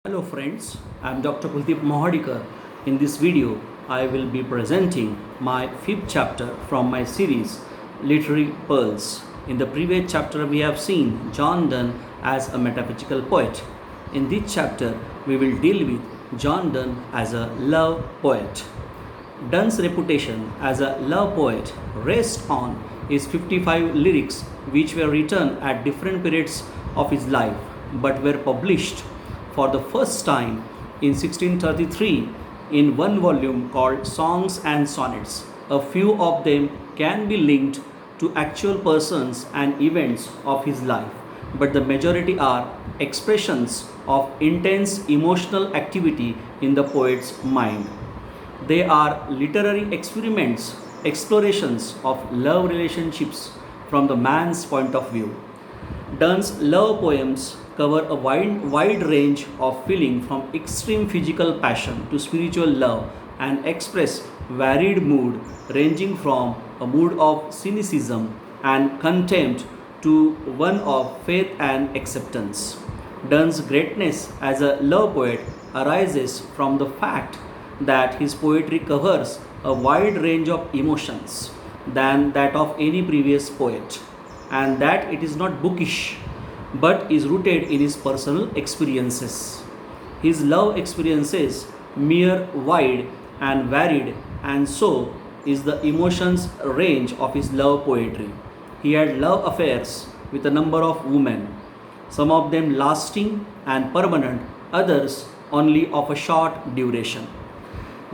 Hello friends, I am Dr. Kuldeep Mohadikar. In this video, I will be presenting my fifth chapter from my series Literary Pearls. In the previous chapter, we have seen John Donne as a metaphysical poet. In this chapter, we will deal with John Donne as a love poet. Donne's reputation as a love poet rests on his 55 lyrics, which were written at different periods of his life but were published for the first time in 1633 in one volume called Songs and Sonnets. A few of them can be linked to actual persons and events of his life, but the majority are expressions of intense emotional activity in the poet's mind. They are literary experiments, explorations of love relationships from the man's point of view. Donne's love poems cover a wide range of feeling from extreme physical passion to spiritual love and express varied mood ranging from a mood of cynicism and contempt to one of faith and acceptance. Donne's greatness as a love poet arises from the fact that his poetry covers a wide range of emotions than that of any previous poet, and that it is not bookish but is rooted in his personal experiences. His love experiences mere wide and varied, and so is the emotions range of his love poetry. He had love affairs with a number of women, some of them lasting and permanent, others only of a short duration.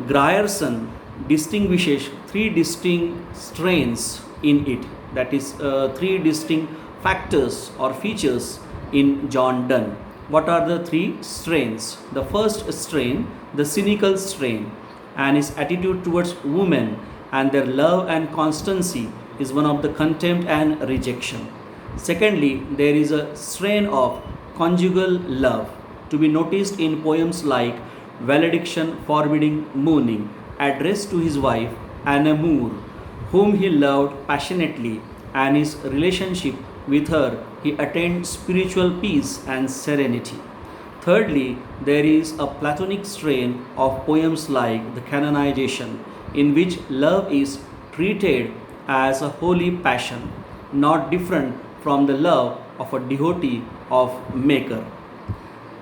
Grierson distinguishes three distinct strains in it, that is, three distinct factors or features in John Donne. What are the three strains? The first strain, the cynical strain, and his attitude towards women and their love and constancy is one of the contempt and rejection. Secondly, there is a strain of conjugal love to be noticed in poems like Valediction Forbidding Mourning, addressed to his wife Anne Moore, whom he loved passionately, and his relationship with her he attained spiritual peace and serenity. Thirdly, there is a Platonic strain of poems like The Canonization, in which love is treated as a holy passion, not different from the love of a devotee of Maker.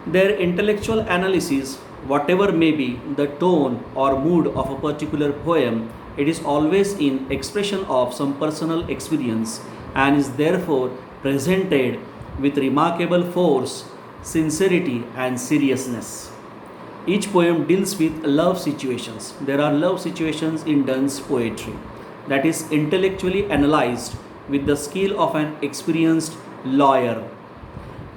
Their intellectual analysis, whatever may be the tone or mood of a particular poem, it is always in expression of some personal experience and is therefore presented with remarkable force, sincerity, and seriousness. Each poem deals with love situations. There are love situations in Donne's poetry that is intellectually analyzed with the skill of an experienced lawyer.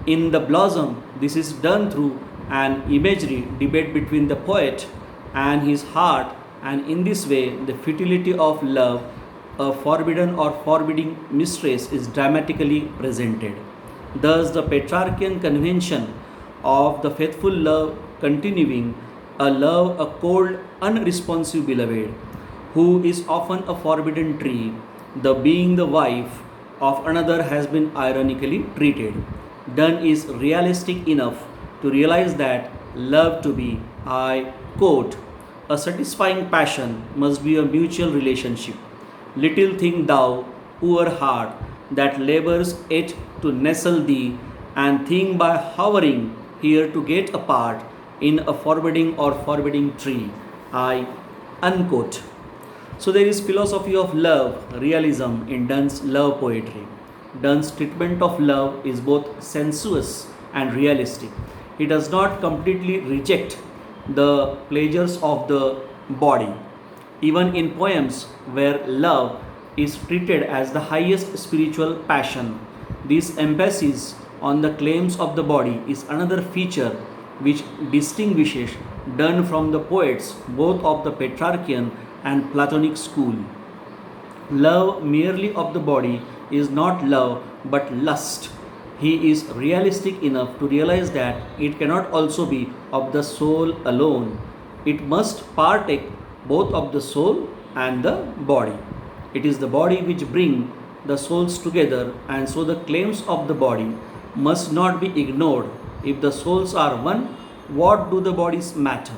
In The Blossom, this is done through an imagery debate between the poet and his heart, and in this way, the futility of love, a forbidden or forbidding mistress, is dramatically presented. Thus, the Petrarchian convention of the faithful love continuing, a love, a cold, unresponsive beloved, who is often a forbidden tree, the being the wife of another, has been ironically treated. Donne is realistic enough to realize that love to be, I quote, a satisfying passion must be a mutual relationship. Little think thou, poor heart, that labors yet to nestle thee, and think by hovering here to get apart in a forbidding or forbidding tree. I unquote. So there is philosophy of love, realism in Donne's love poetry. Donne's treatment of love is both sensuous and realistic. He does not completely reject the pleasures of the body. Even in poems where love is treated as the highest spiritual passion, this emphasis on the claims of the body is another feature which distinguishes Donne from the poets both of the Petrarchian and Platonic school. Love merely of the body is not love but lust. He is realistic enough to realize that it cannot also be of the soul alone. It must partake both of the soul and the body. It is the body which bring the souls together, and so the claims of the body must not be ignored. If the souls are one, What do the bodies matter?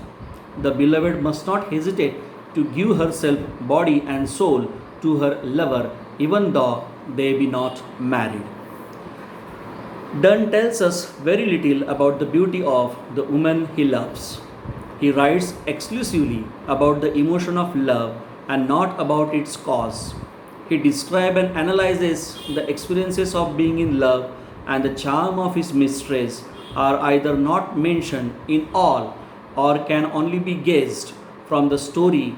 The beloved must not hesitate to give herself body and soul to her lover, even though they be not married. Donne tells us very little about the beauty of the woman he loves. He writes exclusively about the emotion of love and not about its cause. He describes and analyzes the experiences of being in love, and the charm of his mistress are either not mentioned in all or can only be guessed from the story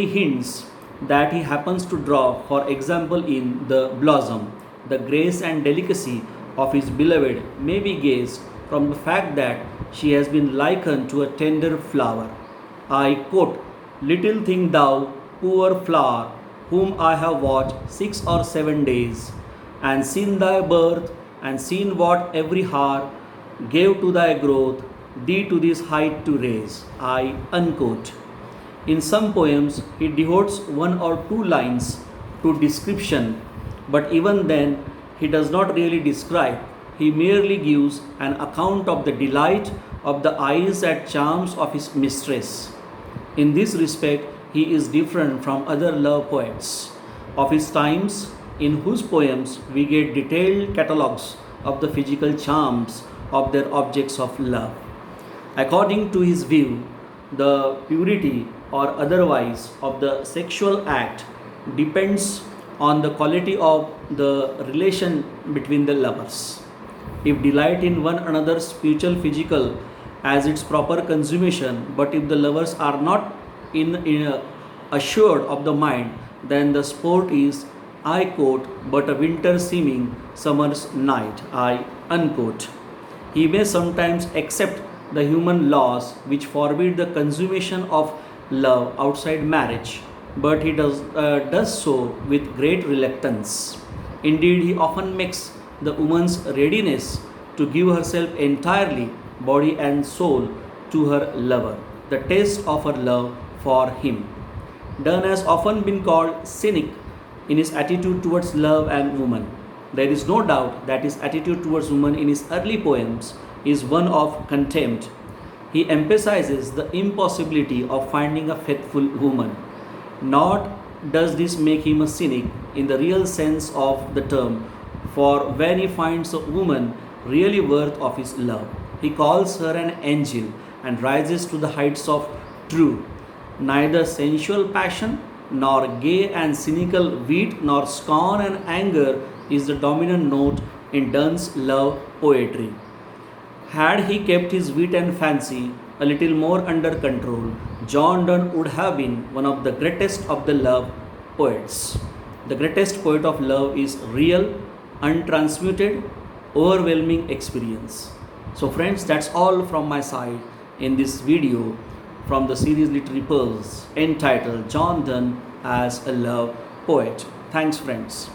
hints that he happens to draw, for example, in the blossom. The grace and delicacy of his beloved may be guessed from the fact that she has been likened to a tender flower. I quote, "Little thing thou, poor flower, whom I have watched 6 or 7 days, and seen thy birth, and seen what every hour gave to thy growth, thee to this height to raise." I unquote. In some poems, he devotes 1 or 2 lines to description, but even then, he does not really describe. He merely gives an account of the delight of the eyes and charms of his mistress. In this respect, he is different from other love poets of his times, in whose poems we get detailed catalogues of the physical charms of their objects of love. According to his view, the purity or otherwise of the sexual act depends on the quality of the relation between the lovers. If delight in one another's spiritual physical as its proper consummation, but if the lovers are not assured of the mind, then the sport is, I quote, but a winter seeming summer's night, I unquote. He may sometimes accept the human laws which forbid the consummation of love outside marriage, but he does so with great reluctance. Indeed, he often makes the woman's readiness to give herself entirely, body and soul, to her lover, the test of her love for him. Donne has often been called cynic in his attitude towards love and woman. There is no doubt that his attitude towards woman in his early poems is one of contempt. He emphasizes the impossibility of finding a faithful woman. Nor does this make him a cynic in the real sense of the term, for when he finds a woman really worth of his love, he calls her an angel and rises to the heights of truth. Neither sensual passion, nor gay and cynical wit, nor scorn and anger is the dominant note in Donne's love poetry. Had he kept his wit and fancy a little more under control, John Donne would have been one of the greatest of the love poets. The greatest poet of love is real, untransmuted, overwhelming experience. So friends, that's all from my side in this video from the series Literary Pearls entitled John Donne as a Love Poet. Thanks friends.